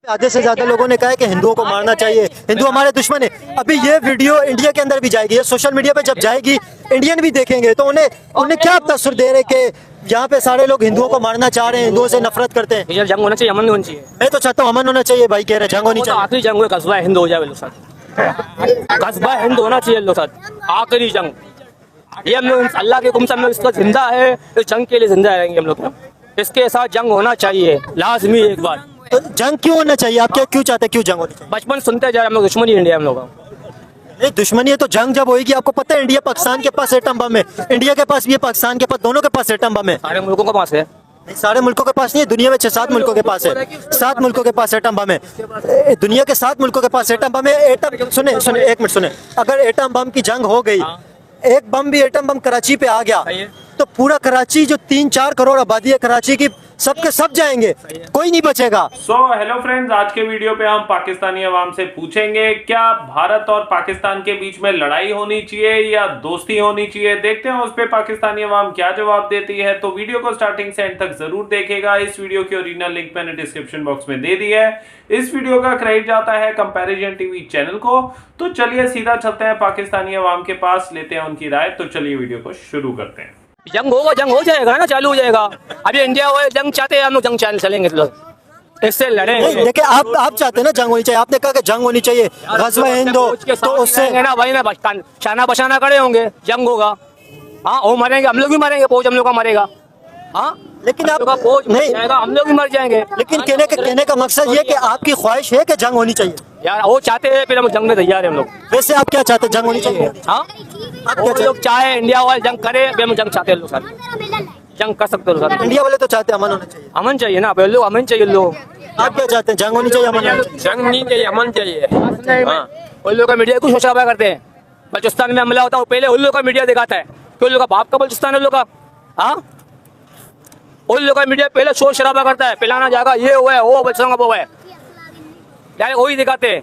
आधे से ज्यादा लोगों ने कहा है कि हिंदुओं को मारना चाहिए, हिंदू हमारे दुश्मन है। अभी ये वीडियो इंडिया के अंदर भी जाएगी, ये सोशल मीडिया पे जब जाएगी इंडियन भी देखेंगे तो उन्हें क्या तसर दे रहे कि यहाँ पे सारे लोग हिंदुओं को मारना चाह रहे हैं, हिंदुओं से नफरत करते हैं। ये जंग होना चाहिए, अमन होना चाहिए। मैं तो चाहता हूँ अमन होना चाहिए भाई, कह रहे जंग होनी चाहिए। आखिरी जंग कस्बा हिंद हो जाए लोग साथ, कस्बा हिंद होना चाहिए लोग साथ, आखिरी जंग। ये हम लोग अल्लाह के हुक्म से हम लोग इसका जिंदा है, इस जंग के लिए जिंदा रहेंगे हम लोग। इसके साथ जंग होना चाहिए लाजमी एक बार। तो जंग क्यों होना चाहिए, आप क्या क्यों चाहते हैं, क्यों जंग होनी चाहिए? बचपन सुनते जा रहे हम लोग, दुश्मनी इंडिया हम लोग। नहीं दुश्मनी है तो जंग जब होगी, आपको पता है इंडिया पाकिस्तान के पास एटम बम है, इंडिया के पास भी है, पाकिस्तान के पास, दोनों के पास एटम बम है। सारे मुल्कों के पास है, नहीं सारे मुल्कों के पास नहीं है, दुनिया में 6-7 मुल्कों के पास है, 7 मुल्कों के पास एटम बम है। दुनिया के 7 मुल्कों के पास एटम बम है। एटम सुने एक मिनट सुने, अगर एटम बम की जंग हो गई, एक बम भी एटम बम कराची पे आ गया तो पूरा कराची जो 3-4 करोड़ आबादी है कराची की, सबके सब जाएंगे, कोई नहीं बचेगा। हेलो फ्रेंड्स, आज के वीडियो पे हम पाकिस्तानी अवाम से पूछेंगे क्या भारत और पाकिस्तान के बीच में लड़ाई होनी चाहिए या दोस्ती होनी चाहिए। देखते हैं उस पे पाकिस्तानी अवाम क्या जवाब देती है। तो वीडियो को स्टार्टिंग से एंड तक जरूर देखेगा। इस वीडियो की ओरिजिनल लिंक मैंने डिस्क्रिप्शन बॉक्स में दे दी है। इस वीडियो का क्रेडिट जाता है कंपैरिजन टीवी चैनल को। तो चलिए सीधा चलते हैं पाकिस्तानी अवाम के पास, लेते हैं उनकी राय। तो चलिए वीडियो को शुरू करते हैं। जंग होगा, जंग हो जाएगा ना, चालू हो जाएगा। अभी इंडिया वो जंग चाहते हैं, हम लोग जंग चलेंगे लोग, इससे लड़ेंगे। देखिए आप चाहते हैं ना जंग होनी चाहिए, आपने कहा कि जंग होनी चाहिए, गज़वा हिंद हो, तो उससे ना भाई ना शाना बशाना खड़े होंगे, जंग होगा। हाँ वो मरेंगे, हम लोग भी मरेंगे, फौज हम लोग का मरेगा। हाँ लेकिन आप फौज नहीं जाएगा, हम लोग भी मर जाएंगे। लेकिन कहने का मकसद ये कि आपकी ख्वाहिश है कि जंग होनी चाहिए। यार वो चाहते हैं, फिर हम जंग में तैयार है हम लोग। वैसे आप क्या चाहते हैं, जंग होनी चाहिए? हाँ वो लोग चाहे इंडिया वाले जंग करे, हम जंग चाहते हैं लोग साथ, जंग कर सकते हो साथ। इंडिया वाले तो चाहते हैं अमन होना चाहिए, अमन चाहिए ना, लोग अमन चाहिए लोग। आप क्या चाहते हैं, जंग होनी चाहिए अमन होना चाहिए? जंग नहीं चाहिए, अमन चाहिए। उन लोगों का मीडिया कुछ शोशा करते हैं, बलूचिस्तान में हमला होता है पहले उन लोगों का मीडिया दिखाता है कि उन लोगों का बाप का बलूचिस्तान है, उन लोगों का। हाँ उन लोगों का मीडिया पहले शोर शराबा करता है, पिलाना जाएगा, ये हुआ है, वो बलूचिस्तान का वो है, डायरेक्ट वही दिखाते हैं।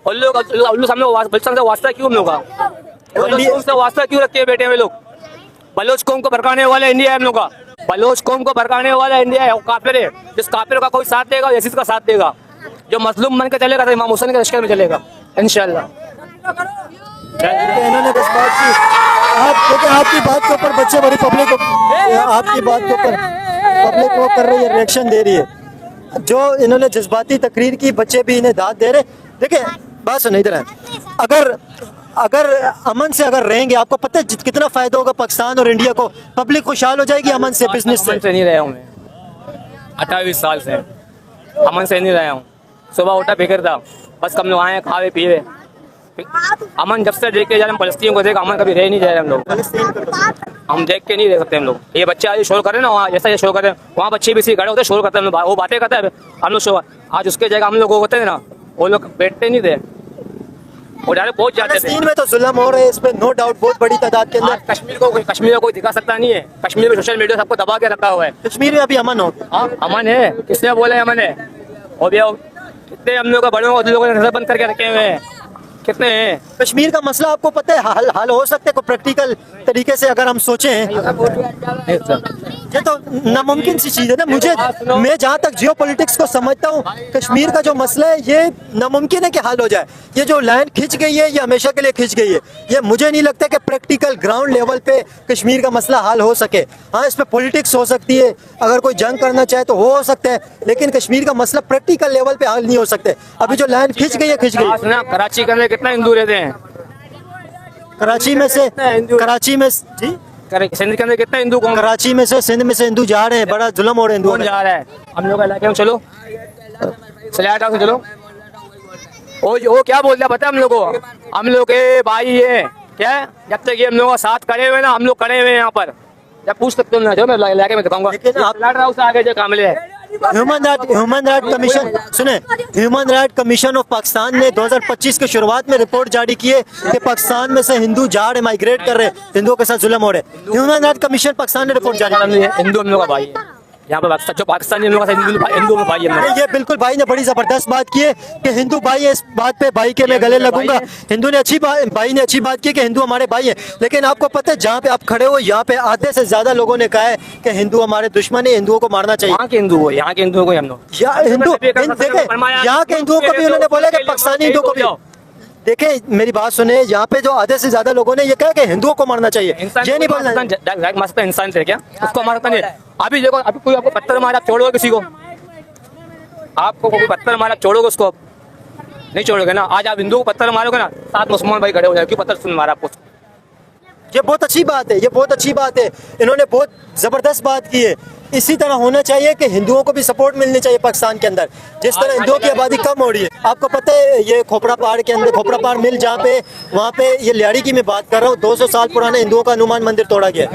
उन लोग बलूचिस्तान से वास्ता क्यों हम लोग का, से वास्ता क्यों रखते हैं बेटे में लोग? बलोच कौम को भड़काने वाला इंडिया है हम लोग का, बलोच कौम को भड़काने वाला इंडिया है। वो काफिर है, जिस काफिर का कोई साथ देगा यजीद का साथ देगा, जो मजलूम बन के चलेगा तो इमाम हुसैन के लश्कर में चलेगा इंशाल्लाह। इन्होंने बस बात की, आपकी बात के ऊपर बच्चे बड़ी पब्लिक आपकी बात के ऊपर पब्लिक वो कर रही है, रिएक्शन दे रही है। जो इन्होंने जज्बाती तकरीर की, बच्चे भी इन्हें दाद दे रहे। देखिए बात सुन इधर है, अगर अमन से अगर रहेंगे, आपको पता है कितना फायदा होगा पाकिस्तान और इंडिया को, पब्लिक खुशहाल हो जाएगी अमन से, बिजनेस से। नहीं रहा हूँ मैं 28 साल से, अमन से नहीं रहा हूँ। सुबह उठा फिक्र था, बस हम लोग आए खावे पिए। अमन जब से देख के जा रहे, हम फलस्तीन को देख, अमन कभी रह नहीं जा रहे हम लोग, हम देख के नहीं रह सकते हम लोग। ये बच्चे आज शोर करे ना, वहाँ जैसा ये शोर करे, वहाँ बच्चे भी इसी खड़े होते शोर करते हैं, वो बातें करते हैं, हम लोग शोर। आज उसके जगह हम लोग होते हैं ना, वो लोग बैठते नहीं थे, वो डायरेक्ट पहुंच जाते थे। में तो जुल्म हो रहे हैं, इस पे नो डाउट बहुत बड़ी तादाद के अंदर। कश्मीर को कोई दिखा सकता नहीं है, कश्मीर में सोशल मीडिया सबको दबा के रखा हुआ है। कश्मीर में अभी अमन हो, अमन है, किसने बोला अमन है? और भी कितने हम लोग का बड़ों को लोगों ने नजर बंद करके रखे हुए हैं, कितने हैं? कश्मीर का मसला आपको पता है हल हो सकता है कोई प्रैक्टिकल तरीके से अगर हम सोचें? ये तो नामुमकिन सी चीज है ना। मैं जहाँ तक जियोपॉलिटिक्स को समझता हूँ, कश्मीर का जो मसला है ये नामुमकिन है कि हल हो जाए। ये जो लाइन खिंच गई है ये हमेशा के लिए खिंच गई है। ये मुझे नहीं लगता कि प्रैक्टिकल ग्राउंड लेवल पे कश्मीर का मसला हल हो सके। हाँ इस पे पॉलिटिक्स हो सकती है, अगर कोई जंग करना चाहे तो हो सकता है, लेकिन कश्मीर का मसला प्रैक्टिकल लेवल पे हल नहीं हो सकते। अभी जो लाइन खिंच गई है खिंच गई। कराची के अंदर कितना हिंदू रहते हैं? कराची में जी सिंध के अंदर कितना हिंदू? कराची में से, सिंध में से हिंदू जा रहे हैं, बड़ा जुल्म हो रहे हैं हिंदुओं जा रहा है। हम लोग इलाके में चलो, सलाट हाउस चलो, वो क्या बोलता है पता है हम लोग को? हम लोग के भाई ये क्या है, जब तक ये हम लोग का साथ खड़े हुए ना, हम लोग खड़े हुए यहाँ पर, जब पूछ सकते हो ना, जो मैं इलाके में दिखाऊंगा। सलाट हाउस से आगे जो कामले है, ह्यूमन राइट कमीशन, सुने, human right commission of Pakistan ने 2025 की शुरुआत में रिपोर्ट जारी की है कि पाकिस्तान में से हिंदू जा रहे, माइग्रेट कर रहे, हिंदुओं के साथ जुल्म हो रहे। ह्यूमन राइट कमीशन पाकिस्तान ने रिपोर्ट जारी की है। हिंदू हम लोग का भाई है, यहाँ पे जो पाकिस्तानी हम लोग का हिंदू में भाई है। ये बिल्कुल भाई ने बड़ी जबरदस्त बात की है कि हिंदू भाई है, इस बात पे भाई के मैं गले लगूंगा। हिंदू ने भाई ने अच्छी बात की कि हिंदू हमारे भाई है, लेकिन आपको पता है जहाँ पे आप खड़े हो यहाँ पे आधे से ज्यादा लोगों ने कहा है कि हिंदू हमारे दुश्मन है, हिंदुओं को मारना चाहिए। यहाँ के हिंदू हो, यहाँ के हिंदुओं को हम लोग हिंदू देखे, यहाँ के हिंदुओं को भी उन्होंने बोला कि पाकिस्तानी हिंदुओं को भी। देखें मेरी बात सुने, यहाँ पे जो आधे से ज्यादा लोगों ने ये कहा कि हिंदुओं को मारना चाहिए, ये नहीं बोलना। मस्त इंसान थे क्या, उसको मारता नहीं। अभी देखो, अभी कोई आपको पत्थर मारा, छोड़ोगे किसी को? आपको कोई पत्थर मारा, छोड़ोगे उसको? नहीं छोड़ोगे ना। आज आप हिंदू को पत्थर मारोगे ना, 7 मुसलमान भाई खड़े हो जाएंगे, क्यों पत्थर सुन मारा आपको? ये बहुत अच्छी बात है, ये बहुत अच्छी बात है। इन्होंने बहुत जबरदस्त बात की है। इसी तरह होना चाहिए कि हिंदुओं को भी सपोर्ट मिलनी चाहिए पाकिस्तान के अंदर, जिस तरह हिंदुओं की आबादी कम हो रही है। आपको पता है ये खोपड़ा पहाड़ के अंदर, खोपड़ा पहाड़ मिल जहाँ पे, वहाँ पे ये लियाड़ी की मैं बात कर रहा हूँ, 200 साल पुराने हिंदुओं का हनुमान मंदिर तोड़ा गया।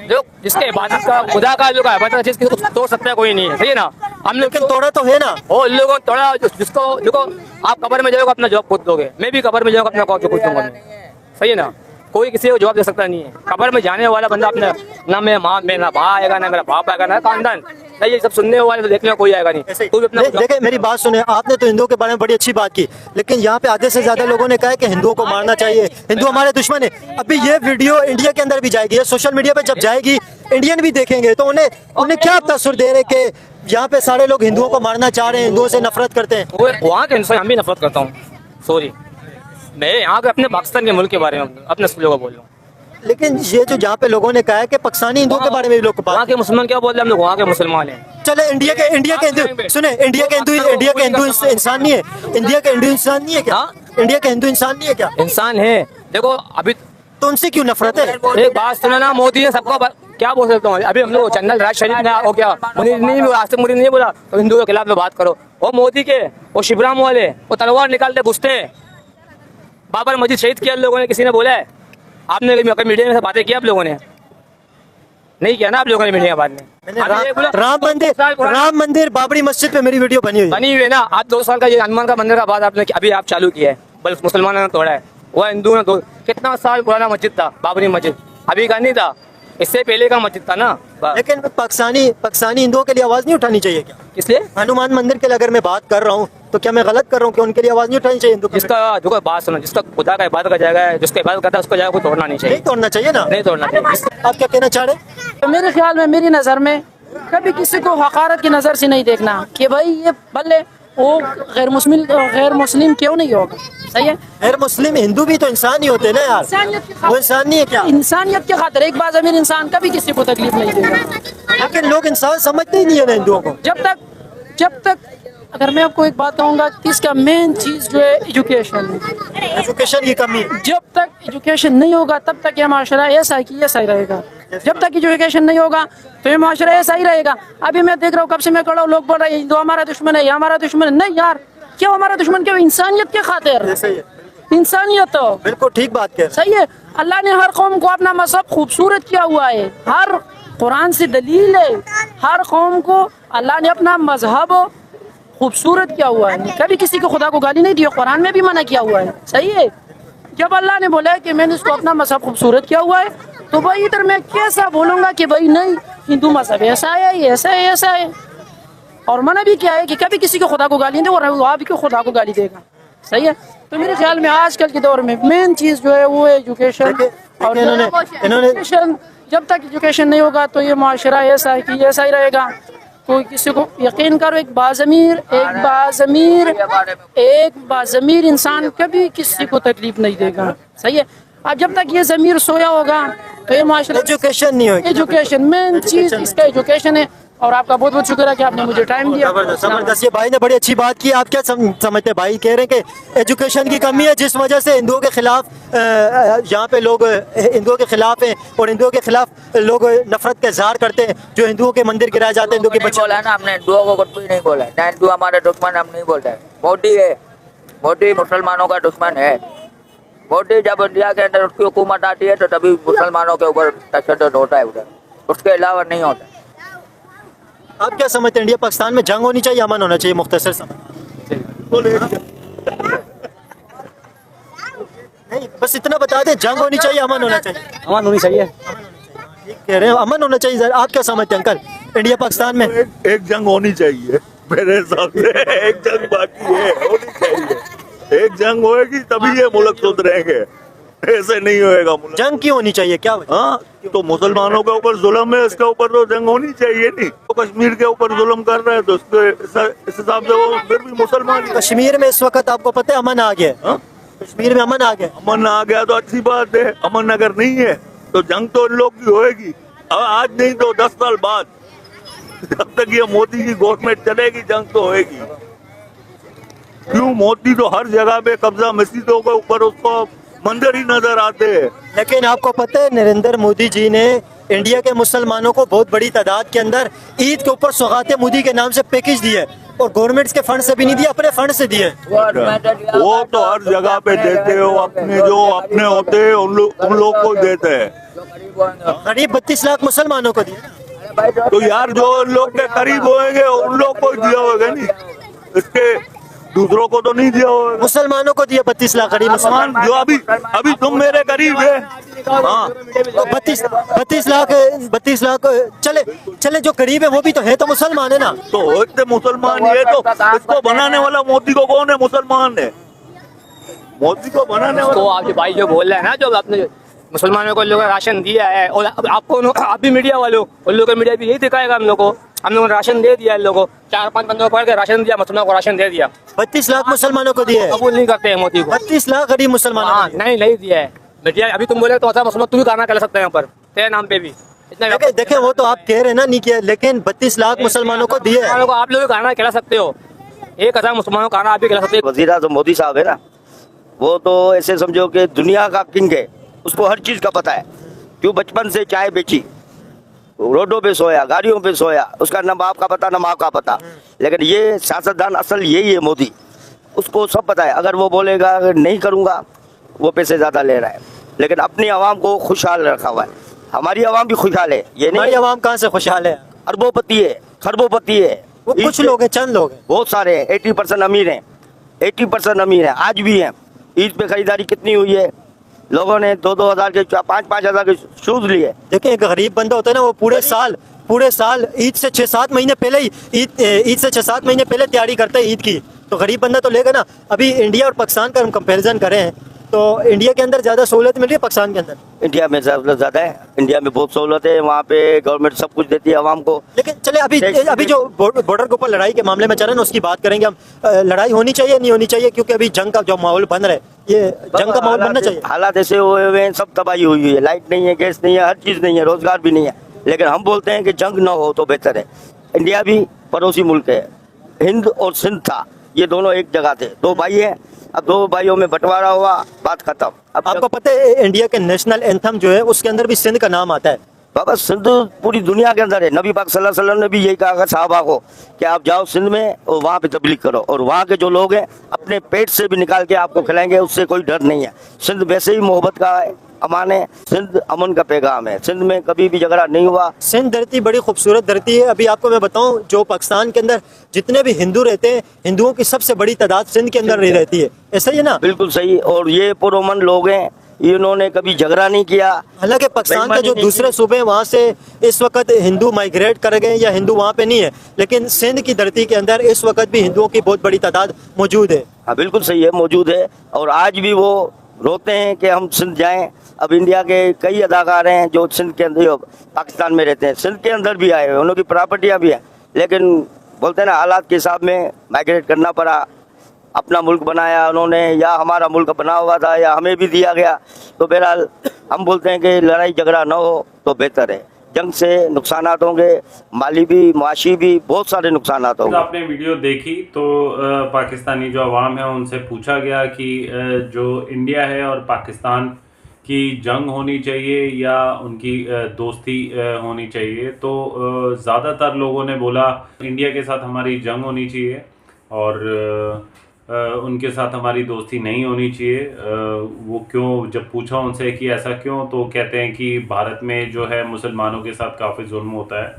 जो जिसके इबादत का खुदा का जो है जिसकी तोड़ सकता है कोई नहीं है, सही है ना। हम लोग तोड़ा तो है ना, और लोगों तोड़ा जिसको देखो, आप कब्र में जाओगे अपना जवाब खुद दोगे, मैं भी कब्र में जाऊंगा अपना जवाब खुद दूंगा, सही है ना। कोई किसी को जवाब दे सकता नहीं है। कब्र में जाने वाला बंदा अपने ना मैं माँ में ना भाई आएगा, ना मेरा बाप आएगा, ना खानदान, ये सब सुनने वाले तो देखने कोई आएगा नहीं। कोई अपना देखे मेरी बात सुने, आपने तो हिंदुओं के बारे में बड़ी अच्छी बात की, लेकिन यहाँ पे आधे से ज्यादा लोगों ने कहा है कि हिंदुओं को मारना चाहिए, हिंदू हमारे दुश्मन है। अभी ये वीडियो इंडिया के अंदर भी जाएगी, ये सोशल मीडिया पे जब जाएगी, इंडियन भी देखेंगे, तो उन्हें क्या तसुर दे रहे कि यहाँ पे सारे लोग हिंदुओं को मारना चाह रहे हैं, हिंदुओं से नफरत करते हैं। वहाँ के इंसान हम भी नफरत करता हूँ, सॉरी, मैं यहाँ के अपने पाकिस्तान के मुल्क के बारे में अपने लोगों को बोल रहा हूँ। लेकिन ये जो जहाँ पे लोगों ने कहा है कि पाकिस्तानी हिंदुओं के बारे में भी लोग वहाँ के मुसलमान क्या बोल रहे हैं, हम लोग वहाँ के मुसलमान हैं। चले इंडिया के हिंदू सुने, इंडिया के हिंदू इंसान नहीं है, इंडिया के हिंदू इंसान नहीं है क्या? इंडिया के हिंदू इंसान नहीं है क्या? इंसान है। देखो अभी तो उनसे क्यों नफरत है? एक बात सुनो ना, मोदी ने सबको क्या बोल सकता हूँ, अभी हम लोग चंदन राज शरीफ ने हो गया, मुझे नहीं बोला तो हिंदुओं के खिलाफ में बात करो। वो मोदी के वो शिवराम वाले वो तलवार निकालते घुसते, बाबर मस्जिद शहीद किया लोगों ने, किसी ने बोला है? आपने मीडिया में से बातें की आप लोगों ने? नहीं किया ना आप लोगों ने मीडिया बाद में। राम मंदिर बाबरी मस्जिद पे मेरी वीडियो बनी हुई है ना। आज 2 साल का ये हनुमान का मंदिर का बात आपने अभी आप चालू किया है, बल्कि मुसलमानों ने तोड़ा है, वो हिंदू ने कितना साल पुराना मस्जिद था बाबरी मस्जिद, अभी का नहीं था, इससे पहले का मस्जिद था ना। लेकिन पाकिस्तानी हिंदुओं के लिए आवाज नहीं उठानी चाहिए क्या? इसलिए हनुमान मंदिर के लिए अगर मैं बात कर रहा हूँ तो क्या मैं गलत कर रहा हूँ कि उनके लिए आवाज नहीं उठानी चाहिए? जिसका देखो बात सुनो, जिसका खुदा का इबादत का जगह है, जिसका इबादत करता है उसको जगह को तोड़ना नहीं चाहिए। नहीं तोड़ना चाहिए ना, नहीं तोड़ना चाहिए। आप क्या कहना चाह रहे हैं? तो मेरे ख्याल में, मेरी नज़र में, कभी किसी को हकारत की नज़र से नहीं देखना कि भाई ये भले वो गैर मुस्लिम क्यों नहीं होगा, सही है। गैर मुस्लिम हिंदू भी तो इंसान ही होते हैं ना यार, वो इंसान नहीं है क्या? इंसानियत के खातिर एक बार ज़मीन इंसान कभी किसी को तकलीफ नहीं देगा, लेकिन लोग इंसान समझते ही नहीं है ना हिंदुओं को। जब तक अगर मैं आपको एक बात कहूँगा कि इसका मेन चीज़ जो है एजुकेशन है, एजुकेशन की कमी। जब तक एजुकेशन नहीं होगा तब तक ये माशरा ऐसा है कि ऐसा ही रहेगा। जब तक एजुकेशन नहीं होगा तो ये माशरा ऐसा ही रहेगा। अभी मैं देख रहा हूँ, कब से मैं खड़ा हूँ, लोग बोल रहे हैं हिंदू हमारा दुश्मन है, ये हमारा दुश्मन है। नहीं यार, क्यों हमारा दुश्मन? क्यों? इंसानियत के खातिर, इंसानियत हो। बिल्कुल ठीक बात कह रहे हैं। सही है। अल्लाह ने हर कौम को अपना मजहब खूबसूरत किया हुआ है, हर कुरान से दलील है, हर कौम को अल्लाह ने अपना मजहब खूबसूरत किया हुआ है। कभी किसी को खुदा को गाली नहीं दी, कुरान में भी मना किया हुआ है, सही है। जब अल्लाह ने बोला है कि मैंने इसको अपना मजहब खूबसूरत किया हुआ है, तो भाई इधर मैं कैसा बोलूँगा कि भाई नहीं हिंदू मजहब ऐसा है, ऐसा है, ऐसा है। और मना भी क्या है कि कभी किसी को खुदा को गाली नहीं दे, और वहाँ भी क्यों खुदा को गाली देगा, सही है। तो मेरे ख्याल में आजकल के दौर में मेन चीज़ जो है वो है एजुकेशन। और इन्होंने जब तक एजुकेशन नहीं होगा तो ये माशरा ऐसा है कि ऐसा ही रहेगा। कोई किसी को यकीन करो, एक बाज़मीर इंसान कभी किसी को तकलीफ नहीं देगा, सही है। अब जब तक ये ज़मीर सोया होगा तो ये माशरा, एजुकेशन नहीं होगी। एजुकेशन मेन चीज़ इसका एजुकेशन है। और आपका बहुत बहुत शुक्र है कि आपने मुझे टाइम दिया। जबरदस्त, ये भाई ने बड़ी अच्छी बात की। आप क्या समझते हैं? भाई कह रहे हैं कि एजुकेशन की कमी है, जिस वजह से हिंदुओं के खिलाफ यहाँ पे लोग हिंदुओं के खिलाफ हैं, और हिंदुओं के खिलाफ लोग नफरत का इजहार करते हैं। जो हिंदुओं के मंदिर गिराए जाते हैं, हिंदुओं के बच्चे। बोला है ना, हमने हिंदुओं को कुछ भी नहीं बोला है, ना हिंदू हमारे दुश्मन हम नहीं बोलते। मोदी है, मोदी मुसलमानों का दुश्मन है। मोदी जब इंडिया के अंदर उसकी हुकूमत आती है तो तभी मुसलमानों के ऊपर तशद्दुद होता है उधर, उसके अलावा नहीं होता। आप क्या समझते हैं? इंडिया पाकिस्तान में जंग होनी चाहिए, अमन होना चाहिए? मुख्तसर समझ नहीं, बस इतना बता दें, जंग होनी चाहिए, अमन होना चाहिए? अमन होनी चाहिए। ठीक कह रहे हैं, अमन होना चाहिए। आप क्या समझते हैं अंकल? इंडिया पाकिस्तान में? एक जंग होनी चाहिए मेरे हिसाब से, एक जंग बाकी है, होनी चाहिए। एक जंग होएगी तभी ये मुल्क सुधरेंगे, ऐसे नहीं होएगा मुल्क। जंग क्यों होनी चाहिए, क्या वजह? हाँ, तो मुसलमानों के ऊपर जुल्म है, इसके ऊपर तो जंग होनी चाहिए। नहीं तो कश्मीर के ऊपर जुल्म कर रहे हैं तो इस हिसाब से वो फिर भी मुसलमान ही है। कश्मीर में इस वक्त आपको पता है अमन आ गया है? हाँ? कश्मीर में अमन आ गया। अमन आ गया तो अच्छी बात है, अमन अगर नहीं है तो जंग तो इन लोग की होएगी। आज नहीं तो 10 साल बाद, जब तक ये मोदी की गवर्नमेंट चलेगी जंग तो होएगी। क्यों? मोदी तो हर जगह पे कब्जा, मस्जिदों के ऊपर उसको मंदिर ही नजर आते हैं। लेकिन आपको पता है नरेंद्र मोदी जी ने इंडिया के मुसलमानों को बहुत बड़ी तादाद के अंदर ईद के ऊपर सौगाते मोदी के नाम से पैकेज दिए और गवर्नमेंट के फंड से भी नहीं दिए, अपने फंड से दिए। वो तो हर जगह पे देते हो, अपने जो अपने होते हैं उन लोग को देते हैं। करीब 32 लाख मुसलमानों को दिए। तो यार जो उन लोग के करीब होंगे उन लोग को दिया होगा, नहीं इसके दूसरों को तो नहीं दिया होगा। मुसलमानों को दिए 32 लाख करीब मुसलमान। जो अभी तुम मेरे करीब है। हाँ, तो 32 लाख चले जो करीब है वो भी तो है, तो मुसलमान है ना। तो इतने मुसलमान, ये तो इसको बनाने वाला मोदी को कौन है? मुसलमान है, मोदी को बनाने तो वाला। आप जो भाई जो बोल रहे हैं ना, जो आपने मुसलमानों को लोगों राशन दिया है, और आपको आप भी मीडिया वालों, उन लोगों का मीडिया भी यही दिखाएगा हम लोग को। हम लोगों ने राशन दे दिया, इन लोगों को 4-5 बंदों को पकड़ के राशन दिया, मुसलमानों को राशन दे दिया। 32 लाख मुसलमानों को दिए, कबूल नहीं करते हैं मोदी को। 32 लाख गरीब मुसलमानों हाँ, को दिए। नहीं दिया है मीडिया। अभी तुम बोले तो ऐसा मुसलमान तू भी गाना कर सकते हैं यहाँ पर तेरे नाम पे भी इतना। देखे वो तो आप कह रहे हैं ना नहीं किया, लेकिन 32 लाख मुसलमानों को दिए। मुसलमानों को आप लोग गाना खिला सकते हो, 1000 मुसलमानों को गाना आप भी खिला सकते हो। वजीर आज़म मोदी साहब है ना, वो तो ऐसे समझो कि दुनिया का किंग है, उसको हर चीज़ का पता है। क्यों? बचपन से चाय बेची, रोडों पे सोया, गाड़ियों पे सोया, उसका न बाप का पता न माँ का पता। लेकिन ये सियासतदान असल यही है मोदी, उसको सब पता है। अगर वो बोलेगा नहीं करूँगा, वो पैसे ज़्यादा ले रहा है, लेकिन अपनी आवाम को खुशहाल रखा हुआ है। हमारी आवाम भी खुशहाल है, ये हमारी नहीं आवाम कहाँ से खुशहाल है? अरबोपति है, खरबोपति है। वो कुछ लोग हैं, चंद लोग हैं। बहुत सारे हैं, 80% अमीर हैं, 80% अमीर हैं, आज भी हैं। ईद पे खरीदारी कितनी हुई है? लोगों ने 2-2 हज़ार के 5-5 हज़ार के शूज लिए। देखिए एक गरीब बंदा होता है ना, वो पूरे साल ईद से 6-7 महीने पहले ही ईद से 6-7 महीने पहले तैयारी करता है ईद की। तो गरीब बंदा तो लेगा ना। अभी इंडिया और पाकिस्तान का हम कंपैरिजन करें तो इंडिया के अंदर ज्यादा सहूलत मिल रही है पाकिस्तान के अंदर? इंडिया में ज़्यादा है, इंडिया में बहुत सहूलत है, वहाँ पे गवर्नमेंट सब कुछ देती है आवाम को। लेकिन चले अभी जो बॉर्डर के ऊपर लड़ाई के मामले में चल रहा है ना, उसकी बात करेंगे हम। लड़ाई होनी चाहिए नहीं होनी चाहिए? क्योंकि अभी जंग का जो माहौल बन रहा है, ये जंग का माहौल बनना चाहिए। हालात ऐसे हुए हुए हैं, सब तबाही हुई हुई है, लाइट नहीं है, गैस नहीं है, हर चीज़ नहीं है, रोजगार भी नहीं है। लेकिन हम बोलते हैं कि जंग न हो तो बेहतर है। इंडिया भी पड़ोसी मुल्क है, हिंद और सिंध था, ये दोनों एक जगह थे, 2 भाई हैं। अब 2 भाइयों में बंटवारा हुआ, बात खत्म। अब आपको पता है इंडिया के नेशनल एंथम जो है उसके अंदर भी सिंध का नाम आता है। बाबा सिंध पूरी दुनिया के अंदर है। नबी पाक सल्लल्लाहु अलैहि वसल्लम ने भी यही कहा साहबा को कि आप जाओ सिंध में और वहाँ पे तबलीग करो, और वहाँ के जो लोग हैं अपने पेट से भी निकाल के आपको खिलाएंगे, उससे कोई डर नहीं है। सिंध वैसे ही मोहब्बत का अमान है, सिंध अमन का पैगाम है, सिंध में कभी भी झगड़ा नहीं हुआ। सिंध धरती बड़ी खूबसूरत धरती है। अभी आपको मैं बताऊं, जो पाकिस्तान के अंदर जितने भी हिंदू रहते हैं, हिंदुओं की सबसे बड़ी तादाद सिंध के अंदर रहती है। ऐसा ही है ना? बिल्कुल सही। और ये पुरअमन लोग हैं, इन्होंने कभी झगड़ा नहीं किया। हालांकि पाकिस्तान के जो दूसरे सूबे वहाँ से इस वक्त हिंदू माइग्रेट कर गए या हिंदू वहाँ पे नहीं है, लेकिन सिंध की धरती के अंदर इस वक्त भी हिंदुओं की बहुत बड़ी तादाद मौजूद है। हाँ बिल्कुल सही है, मौजूद है। और आज भी वो रोते हैं कि हम सिंध जाएं। अब इंडिया के कई अदाकार हैं जो सिंध के अंदर पाकिस्तान में रहते हैं, सिंध के अंदर भी आए हुए, उन लोगों की प्रॉपर्टियाँ भी हैं, लेकिन बोलते हैं ना हालात के हिसाब में माइग्रेट करना पड़ा। अपना मुल्क बनाया उन्होंने, या हमारा मुल्क बना हुआ था, या हमें भी दिया गया। तो बहरहाल हम बोलते हैं कि लड़ाई झगड़ा न हो तो बेहतर है। जंग से नुकसानात होंगे, माली भी, माशी भी, बहुत सारे नुकसानात होंगे। आपने वीडियो देखी तो पाकिस्तानी जो अवाम है उनसे पूछा गया कि जो इंडिया है और पाकिस्तान की जंग होनी चाहिए या उनकी दोस्ती होनी चाहिए, तो ज़्यादातर लोगों ने बोला इंडिया के साथ हमारी जंग होनी चाहिए और उनके साथ हमारी दोस्ती नहीं होनी चाहिए। वो क्यों, जब पूछा उनसे कि ऐसा क्यों, तो कहते हैं कि भारत में जो है मुसलमानों के साथ काफ़ी जुल्म होता है,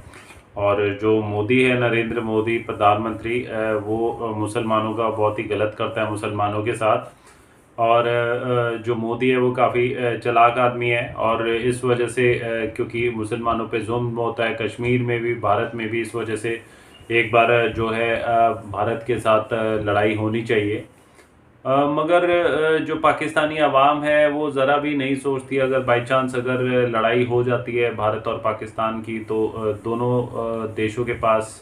और जो मोदी है, नरेंद्र मोदी प्रधानमंत्री, वो मुसलमानों का बहुत ही गलत करता है मुसलमानों के साथ। और जो मोदी है वो काफ़ी चालाक आदमी है, और इस वजह से क्योंकि मुसलमानों पे जुल्म होता है कश्मीर में भी, भारत में भी, इस वजह से एक बार जो है भारत के साथ लड़ाई होनी चाहिए। मगर जो पाकिस्तानी अवाम है वो ज़रा भी नहीं सोचती। अगर बाई चांस अगर लड़ाई हो जाती है भारत और पाकिस्तान की, तो दोनों देशों के पास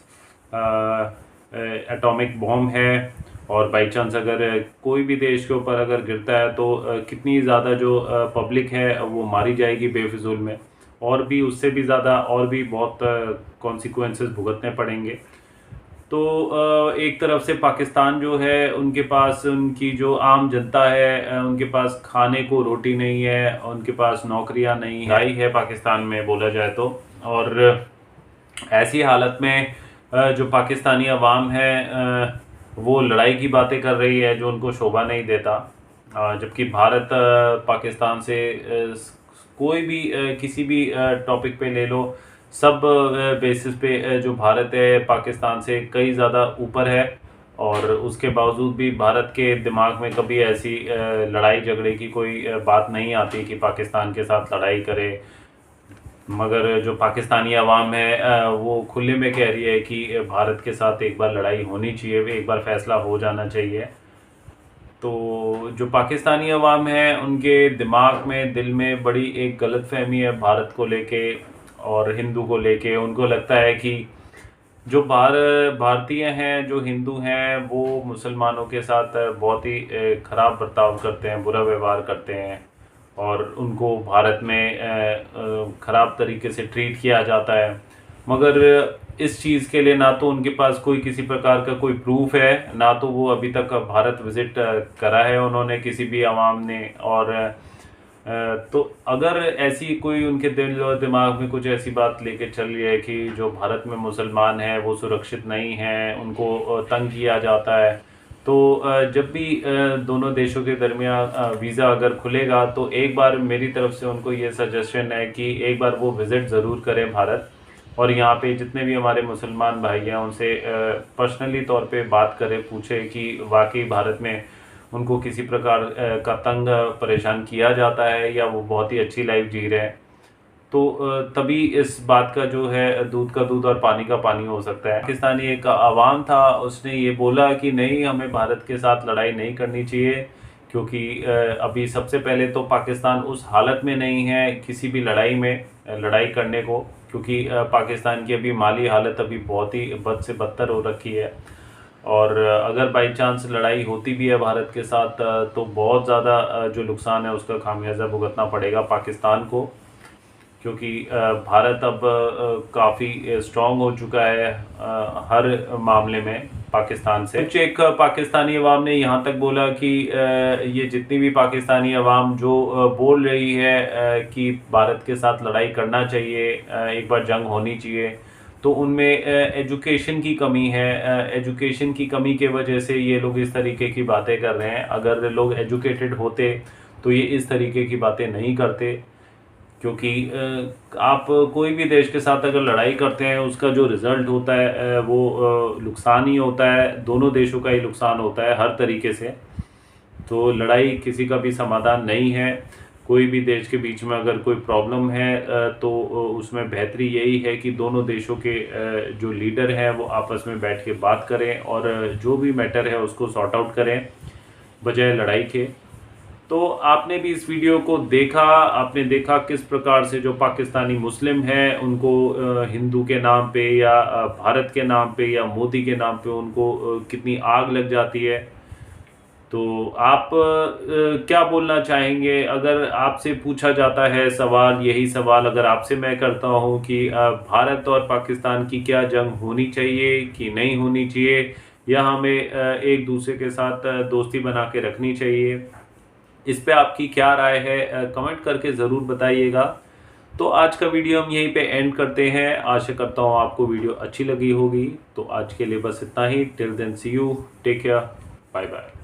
एटॉमिक बॉम्ब है, और बाई चांस अगर कोई भी देश के ऊपर अगर गिरता है तो कितनी ज़्यादा जो पब्लिक है वो मारी जाएगी बेफिजूल में, और भी उससे भी ज़्यादा और भी बहुत कॉन्सिक्वेंसेस भुगतने पड़ेंगे। तो एक तरफ से पाकिस्तान जो है उनके पास, उनकी जो आम जनता है उनके पास खाने को रोटी नहीं है, उनके पास नौकरियां नहीं है पाकिस्तान में बोला जाए तो। और ऐसी हालत में जो पाकिस्तानी अवाम है वो लड़ाई की बातें कर रही है जो उनको शोभा नहीं देता। जबकि भारत पाकिस्तान से कोई भी किसी भी टॉपिक पे ले लो, सब बेसिस पे जो भारत है पाकिस्तान से कई ज़्यादा ऊपर है, और उसके बावजूद भी भारत के दिमाग में कभी ऐसी लड़ाई झगड़े की कोई बात नहीं आती कि पाकिस्तान के साथ लड़ाई करे। मगर जो पाकिस्तानी अवाम है वो खुले में कह रही है कि भारत के साथ एक बार लड़ाई होनी चाहिए, एक बार फैसला हो जाना चाहिए। तो जो पाकिस्तानी अवाम है उनके दिमाग में, दिल में बड़ी एक गलतफहमी है भारत को लेके और हिंदू को लेके। उनको लगता है कि जो भारतीय हैं, जो हिंदू हैं, वो मुसलमानों के साथ बहुत ही ख़राब बर्ताव करते हैं, बुरा व्यवहार करते हैं, और उनको भारत में ख़राब तरीके से ट्रीट किया जाता है। मगर इस चीज़ के लिए ना तो उनके पास कोई किसी प्रकार का कोई प्रूफ है, ना तो वो अभी तक भारत विज़िट करा है उन्होंने किसी भी अवाम ने। और तो अगर ऐसी कोई उनके दिल और दिमाग में कुछ ऐसी बात लेके चल रही है कि जो भारत में मुसलमान हैं वो सुरक्षित नहीं हैं, उनको तंग किया जाता है, तो जब भी दोनों देशों के दरमियान वीज़ा अगर खुलेगा तो एक बार मेरी तरफ से उनको ये सजेशन है कि एक बार वो विज़िट ज़रूर करें भारत, और यहाँ पे जितने भी हमारे मुसलमान भाई हैं उनसे पर्सनली तौर पे बात करें, पूछे कि वाकई भारत में उनको किसी प्रकार का तंग परेशान किया जाता है या वो बहुत ही अच्छी लाइफ जी रहे हैं। तो तभी इस बात का जो है दूध का दूध और पानी का पानी हो सकता है। पाकिस्तानी एक अवाम था, उसने ये बोला कि नहीं, हमें भारत के साथ लड़ाई नहीं करनी चाहिए, क्योंकि अभी सबसे पहले तो पाकिस्तान उस हालत में नहीं है किसी भी लड़ाई करने को, क्योंकि पाकिस्तान की अभी माली हालत अभी बहुत ही बद से बदतर हो रखी है। और अगर बाई चांस लड़ाई होती भी है भारत के साथ तो बहुत ज़्यादा जो नुकसान है उसका खामियाजा भुगतना पड़ेगा पाकिस्तान को, क्योंकि भारत अब काफ़ी स्ट्रॉन्ग हो चुका है हर मामले में पाकिस्तान से। कुछ एक पाकिस्तानी अवाम ने यहाँ तक बोला कि ये जितनी भी पाकिस्तानी अवाम जो बोल रही है कि भारत के साथ लड़ाई करना चाहिए, एक बार जंग होनी चाहिए, तो उनमें एजुकेशन की कमी है। एजुकेशन की कमी के वजह से ये लोग इस तरीके की बातें कर रहे हैं। अगर लोग एजुकेटेड होते तो ये इस तरीके की बातें नहीं करते, क्योंकि आप कोई भी देश के साथ अगर लड़ाई करते हैं उसका जो रिज़ल्ट होता है वो नुकसान ही होता है, दोनों देशों का ही नुकसान होता है हर तरीके से। तो लड़ाई किसी का भी समाधान नहीं है। कोई भी देश के बीच में अगर कोई प्रॉब्लम है तो उसमें बेहतरी यही है कि दोनों देशों के जो लीडर हैं वो आपस में बैठ के बात करें और जो भी मैटर है उसको सॉर्ट आउट करें बजाय लड़ाई के। तो आपने भी इस वीडियो को देखा, आपने देखा किस प्रकार से जो पाकिस्तानी मुस्लिम हैं उनको हिंदू के नाम पे या भारत के नाम पे या मोदी के नाम पे उनको कितनी आग लग जाती है। तो आप क्या बोलना चाहेंगे अगर आपसे पूछा जाता है सवाल, यही सवाल अगर आपसे मैं करता हूँ कि भारत और पाकिस्तान की क्या जंग होनी चाहिए कि नहीं होनी चाहिए, या हमें एक दूसरे के साथ दोस्ती बना के रखनी चाहिए, इस पे आपकी क्या राय है कमेंट करके ज़रूर बताइएगा। तो आज का वीडियो हम यहीं पे एंड करते हैं। आशा करता हूँ आपको वीडियो अच्छी लगी होगी। तो आज के लिए बस इतना ही। Till then see you, take care, bye bye.